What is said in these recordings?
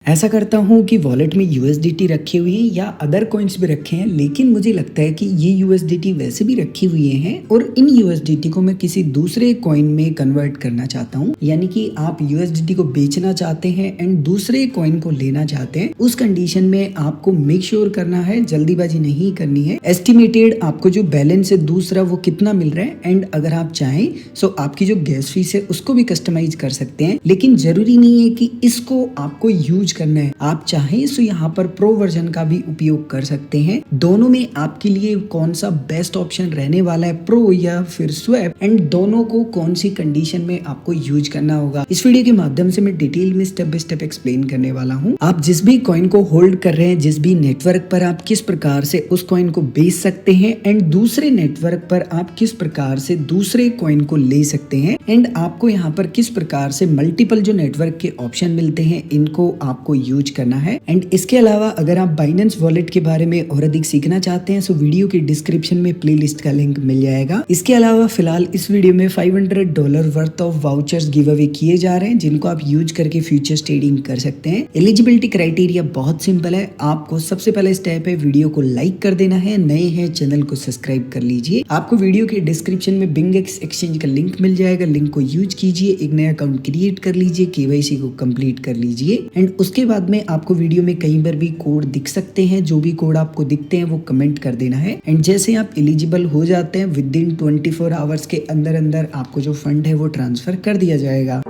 ऐसा करता हूँ कि वॉलेट में यूएसडीटी रखे हुए हैं या अदर कॉइन्स भी रखे हैं, लेकिन मुझे लगता है कि ये यूएसडीटी वैसे भी रखी हुई हैं और इन यूएसडीटी को मैं किसी दूसरे कॉइन में कन्वर्ट करना चाहता हूँ। यानी कि आप यूएसडीटी को बेचना चाहते हैं एंड दूसरे कॉइन को लेना चाहते हैं। उस कंडीशन में आपको मेक श्योर करना है, जल्दीबाजी नहीं करनी है। एस्टिमेटेड आपको जो बैलेंस है दूसरा वो कितना मिल रहा है, एंड अगर आप चाहें सो आपकी जो गैस फीस है उसको भी कस्टमाइज कर सकते हैं, लेकिन जरूरी नहीं है कि इसको आपको यूज करना है। आप चाहें तो यहाँ पर प्रो वर्जन का भी उपयोग कर सकते हैं। दोनों में आपके लिए कौन सा बेस्ट ऑप्शन रहने वाला है, प्रो या फिर स्वैप, एंड दोनों को कौन सी कंडीशन में आपको यूज करना होगा, इस वीडियो के माध्यम से मैं डिटेल में स्टेप बाय स्टेप एक्सप्लेन करने वाला हूँ। आप जिस भी कॉइन को होल्ड कर रहे हैं, जिस भी नेटवर्क पर, आप किस प्रकार से उस कॉइन को बेच सकते हैं एंड दूसरे नेटवर्क पर आप किस प्रकार से दूसरे कॉइन को ले सकते हैं, एंड आपको यहाँ पर किस प्रकार से मल्टीपल जो नेटवर्क के ऑप्शन मिलते हैं इनको आपको यूज करना है। एंड इसके अलावा अगर आप बाइनेंस वॉलेट के बारे में और अधिक सीखना चाहते हैं तो वीडियो के डिस्क्रिप्शन में प्लेलिस्ट का लिंक मिल जाएगा। इसके अलावा फिलहाल इस वीडियो में $500 worth of vouchers give away किए जा रहे हैं, जिनको आप यूज करके फ्यूचर्स ट्रेडिंग कर सकते हैं। एलिजिबिलिटी क्राइटेरिया बहुत सिंपल है। आपको सबसे पहले स्टेप है वीडियो को लाइक कर देना है, नए हैं चैनल को सब्सक्राइब कर लीजिए। आपको वीडियो के डिस्क्रिप्शन में बिंगेक्स एक्सचेंज का लिंक मिल जाएगा, लिंक को यूज कीजिए, एक नया अकाउंट क्रिएट कर लीजिए, केवाईसी को कंप्लीट कर लीजिए। एंड उसके बाद में आपको वीडियो में कहीं पर भी कोड दिख सकते हैं, जो भी कोड आपको दिखते हैं वो कमेंट कर देना है। एंड जैसे आप एलिजिबल हो जाते हैं विद इन 24 आवर्स के अंदर अंदर आपको जो फंड है वो ट्रांसफर कर दिया जाएगा।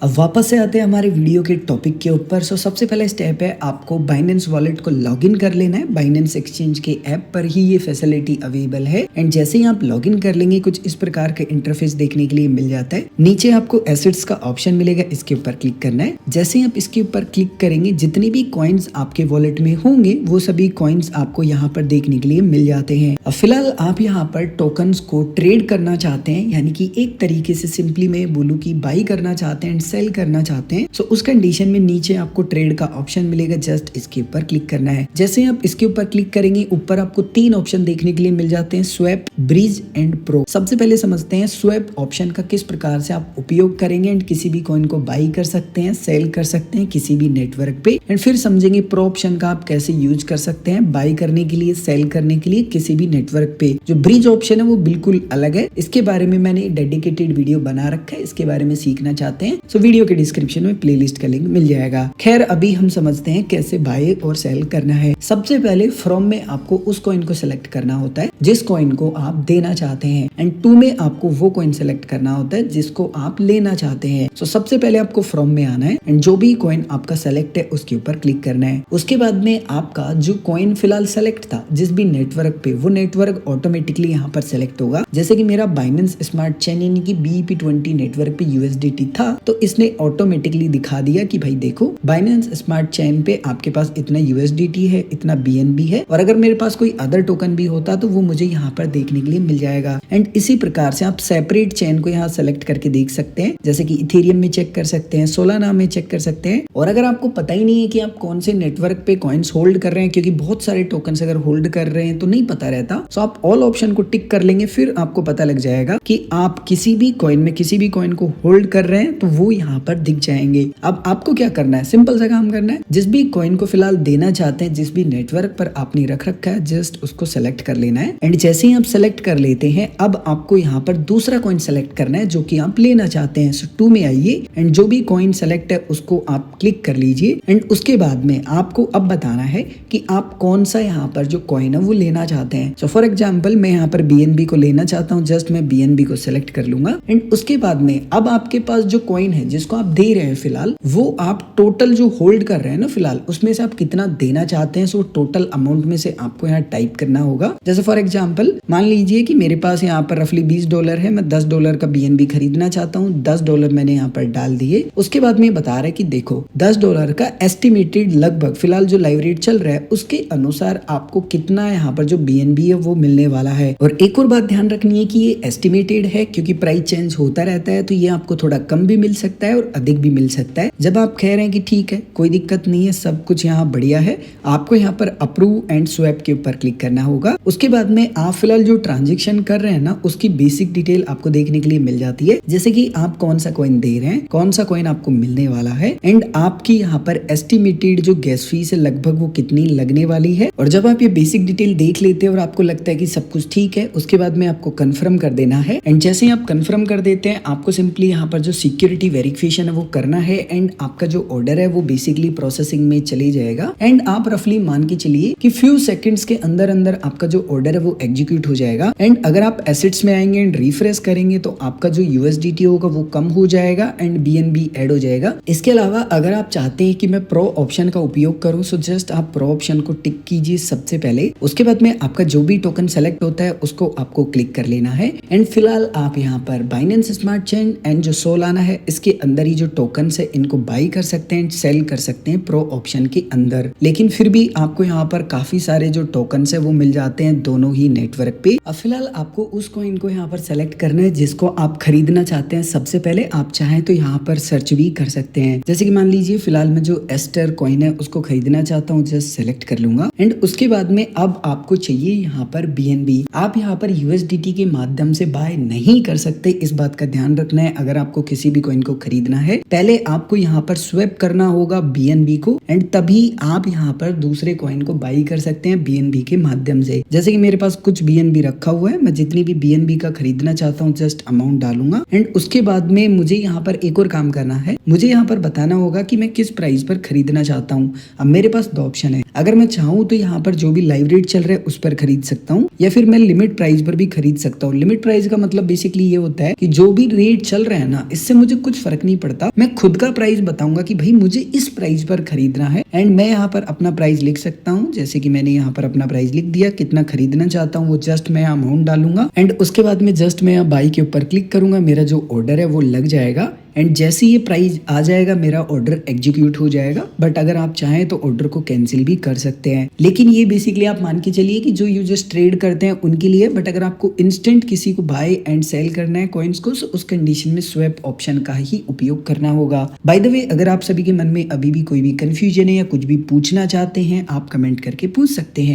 अब वापस से आते हैं हमारे वीडियो के टॉपिक के ऊपर। सो सबसे पहला स्टेप है आपको बाइनेंस वॉलेट को लॉगिन कर लेना है। बाइनेंस एक्सचेंज के ऐप पर ही ये फैसिलिटी अवेलेबल है। एंड जैसे ही आप लॉगिन कर लेंगे कुछ इस प्रकार का इंटरफेस देखने के लिए मिल जाता है। नीचे आपको एसेट्स का ऑप्शन मिलेगा, इसके ऊपर क्लिक करना है। जैसे ही आप इसके ऊपर क्लिक करेंगे जितने भी कॉइन्स आपके वॉलेट में होंगे वो सभी कॉइन्स आपको यहाँ पर देखने के लिए मिल जाते हैं। अब फिलहाल आप यहाँ पर टोकन्स को ट्रेड करना चाहते हैं, यानी कि एक तरीके से सिंपली मैं बोलूँ की बाई करना चाहते हैं, सेल करना चाहते हैं। सो उस कंडीशन में नीचे आपको ट्रेड का ऑप्शन मिलेगा, जस्ट इसके ऊपर क्लिक करना है। जैसे आप इसके ऊपर क्लिक करेंगे ऊपर आपको 3 ऑप्शन देखने के लिए मिल जाते हैं, स्वैप, ब्रीज एंड प्रो। सबसे पहले समझते हैं स्वैप ऑप्शन का किस प्रकार से आप उपयोग करेंगे एंड किसी भी कॉइन को बाई कर सकते हैं, सेल कर सकते हैं किसी भी नेटवर्क पे। एंड फिर समझेंगे प्रो ऑप्शन का आप कैसे यूज कर सकते हैं बाई करने के लिए, सेल करने के लिए किसी भी नेटवर्क पे। जो ब्रिज ऑप्शन है वो बिल्कुल अलग है, इसके बारे में मैंने डेडिकेटेड वीडियो बना रखा है, इसके बारे में सीखना चाहते हैं तो वीडियो के डिस्क्रिप्शन में प्लेलिस्ट का लिंक मिल जाएगा। खैर अभी हम समझते हैं कैसे बाय और सेल करना है। सबसे पहले फ्रॉम में आपको उस कॉइन को सिलेक्ट करना होता है जिस कॉइन को आप देना चाहते हैं, एंड टू में आपको वो कॉइन सिलेक्ट करना होता है जिसको आप लेना चाहते हैं। तो सबसे पहले आपको फ्रॉम में आना है एंड जो भी कॉइन आपका सेलेक्ट है उसके ऊपर क्लिक करना है। उसके बाद में आपका जो कॉइन फिलहाल सेलेक्ट था जिस भी नेटवर्क पे, वो नेटवर्क ऑटोमेटिकली यहाँ पर सेलेक्ट होगा। जैसे कि मेरा बाइनेंस स्मार्ट चेन यानी कि BEP20 नेटवर्क पे USDT था, तो इसने ऑटोमेटिकली दिखा दिया कि भाई देखो बाइनेंस स्मार्ट चेन पे आपके पास इतना USDT है, इतना BNB है, और अगर मेरे पास कोई अदर टोकन भी होता तो वो मुझे यहाँ पर देखने के लिए मिल जाएगा। एंड इसी प्रकार से आप सेपरेट चेन को यहाँ सेलेक्ट करके देख सकते हैं, जैसे कि इथेरियम में चेक कर सकते हैं, सोलाना में चेक कर सकते हैं। और अगर आपको पता ही नहीं है कि आप कौन से नेटवर्क पे कॉइन्स होल्ड कर रहे हैं, क्योंकि बहुत सारे टोकन्स अगर होल्ड कर रहे हैं तो नहीं पता रहता, तो आप ऑल ऑप्शन को टिक कर लेंगे, फिर आपको पता लग जाएगा कि आप किसी भी कॉइन में किसी भी कॉइन को होल्ड कर रहे हैं तो वो यहाँ पर दिख जाएंगे। अब आपको क्या करना है, सिंपल सा काम करना है। जिस भी कॉइन को फिलहाल देना चाहते हैं, जिस भी नेटवर्क पर आपने रख रखा है, जस्ट उसको सेलेक्ट कर लेना है। एंड जैसे ही आप सेलेक्ट कर लेते हैं अब आपको यहाँ पर दूसरा कॉइन सेलेक्ट करना है जो कि आप लेना चाहते हैं। सो 2 में आइए एंड जो भी कॉइन सेलेक्ट है उसको आप क्लिक कर लीजिए। एंड उसके बाद में आपको अब बताना है कि आप कौन सा यहाँ पर जो कॉइन है वो लेना चाहते हैं। सो फॉर एग्जाम्पल मैं यहाँ पर BNB को लेना चाहता हूँ, जस्ट मैं BNB को सिलेक्ट कर लूंगा। एंड उसके बाद में अब आपके पास जो कॉइन है जिसको आप दे रहे हैं फिलहाल, वो आप टोटल जो होल्ड कर रहे हैं ना फिलहाल, उसमें से आप कितना देना चाहते हैं, सो टोटल अमाउंट में से आपको यहाँ टाइप करना होगा। जैसे फॉर एग्जांपल मान लीजिए कि मेरे पास यहाँ पर रफली $20 है, मैं $10 का BNB खरीदना चाहता हूँ, $10 मैंने यहाँ पर डाल दिए। उसके बाद में बता रहा है कि देखो $10 का एस्टिमेटेड लगभग फिलहाल जो लाइव रेट चल रहा है उसके अनुसार आपको कितना यहाँ पर जो BNB है वो मिलने वाला है। और एक और बात ध्यान रखनी है कि ये एस्टिमेटेड है, क्योंकि प्राइस चेंज होता रहता है, तो ये आपको थोड़ा कम भी मिल सकता सकता है और अधिक भी मिल सकता है। जब आप कह रहे हैं कि ठीक है कोई दिक्कत नहीं है, सब कुछ यहाँ बढ़िया है, आपको यहाँ पर अप्रूव एंड स्वैप के ऊपर क्लिक करना होगा। उसके बाद में आप फिलहाल जो ट्रांजेक्शन कर रहे हैं ना, उसकी बेसिक डिटेल आपको देखने के लिए मिल जाती है, जैसे कि आप कौन सा कॉइन दे रहे हैं, कौन सा कॉइन आपको मिलने वाला है, एंड आपकी यहाँ पर एस्टिमेटेड जो गैस फीस है लगभग वो कितनी लगने वाली है। और जब आप ये बेसिक डिटेल देख लेते हैं और आपको लगता है कि सब कुछ ठीक है, उसके बाद में आपको कंफर्म कर देना है। एंड जैसे ही आप कंफर्म कर देते हैं, आपको सिंपली यहाँ पर जो सिक्योरिटी वेरिफिकेशन है वो करना है, एंड आपका जो ऑर्डर है वो बेसिकली प्रोसेसिंग में चले जाएगा। एंड आप रफली मान के चलिए कि फ्यू सेकंड्स के अंदर अंदर आपका जो ऑर्डर है वो एग्जीक्यूट हो जाएगा। एंड अगर आप एसेट्स में आएंगे एंड रिफ्रेश करेंगे तो आपका जो यूएसडीटी होगा वो कम हो जाएगा एंड बीएनबी ऐड हो जाएगा। इसके अलावा अगर आप चाहते हैं कि मैं प्रो ऑप्शन का उपयोग करूं, सो जस्ट आप प्रो ऑप्शन को टिक कीजिए सबसे पहले। उसके बाद में आपका जो भी टोकन सेलेक्ट होता है उसको आपको क्लिक कर लेना है। एंड फिलहाल आप यहाँ पर बाइनेंस स्मार्ट चेन एंड जो सोलाना है इसके अंदर ही जो टोकन है इनको बाई कर सकते हैं, सेल कर सकते हैं प्रो ऑप्शन के अंदर। लेकिन फिर भी आपको यहाँ पर काफी सारे जो टोकन है वो मिल जाते हैं दोनों ही नेटवर्क पे। अब फिलहाल आपको उस कॉइन को यहाँ पर सेलेक्ट करना है जिसको आप खरीदना चाहते हैं। सबसे पहले आप चाहें तो यहाँ पर सर्च भी कर सकते हैं, जैसे कि मान लीजिए फिलहाल मैं जो एस्टर कॉइन है उसको खरीदना चाहता हूँ, जस्ट सेलेक्ट कर लूंगा। एंड उसके बाद में अब आपको चाहिए यहाँ पर बीएनबी। आप यहाँ पर यूएसडीटी के माध्यम से बाय नहीं कर सकते, इस बात का ध्यान रखना है। अगर आपको किसी भी कॉइन को खरीदना है, पहले आपको यहाँ पर स्वैप करना होगा बीएनबी को, एंड तभी आप यहाँ पर दूसरे कॉइन को बाई कर सकते हैं बीएनबी के माध्यम से। जैसे कि मेरे पास कुछ बीएनबी रखा हुआ है, मैं जितनी भी बीएनबी का खरीदना चाहता हूँ जस्ट अमाउंट डालूंगा। एंड उसके बाद में मुझे यहाँ पर एक और काम करना है, मुझे यहाँ पर बताना होगा कि मैं किस प्राइस पर खरीदना चाहता हूँ। अब मेरे पास दो ऑप्शन है, अगर मैं चाहूँ तो यहाँ पर जो भी लाइव रेट चल रहा है उस पर खरीद सकता हूँ, या फिर मैं लिमिट प्राइस पर भी खरीद सकता हूँ। लिमिट प्राइस का मतलब बेसिकली ये होता है कि जो भी रेट चल रहा है ना, इससे मुझे कुछ फर्क नहीं पड़ता, मैं खुद का प्राइस बताऊंगा कि भाई मुझे इस प्राइस पर खरीदना है। एंड मैं यहाँ पर अपना प्राइस लिख सकता हूँ, जैसे कि मैंने यहाँ पर अपना प्राइस लिख दिया, कितना खरीदना चाहता हूँ वो जस्ट मैं अमाउंट डालूंगा। एंड उसके बाद में जस्ट मैं यहाँ बाई के ऊपर क्लिक करूंगा, मेरा जो ऑर्डर है वो लग जाएगा। एंड जैसे ये प्राइस आ जाएगा मेरा ऑर्डर एग्जीक्यूट हो जाएगा। बट अगर आप चाहें तो ऑर्डर को कैंसिल भी कर सकते हैं, लेकिन ये बेसिकली आप मान के चलिए कि जो यूजर्स ट्रेड करते हैं उनके लिए। बट अगर आपको इंस्टेंट किसी को बाय एंड सेल करना है कॉइन्स को, उस कंडीशन में स्वैप ऑप्शन का ही उपयोग करना होगा। बाय द वे, अगर आप सभी के मन में अभी भी कोई भी कंफ्यूजन है या कुछ भी पूछना चाहते हैं, आप कमेंट करके पूछ सकते हैं।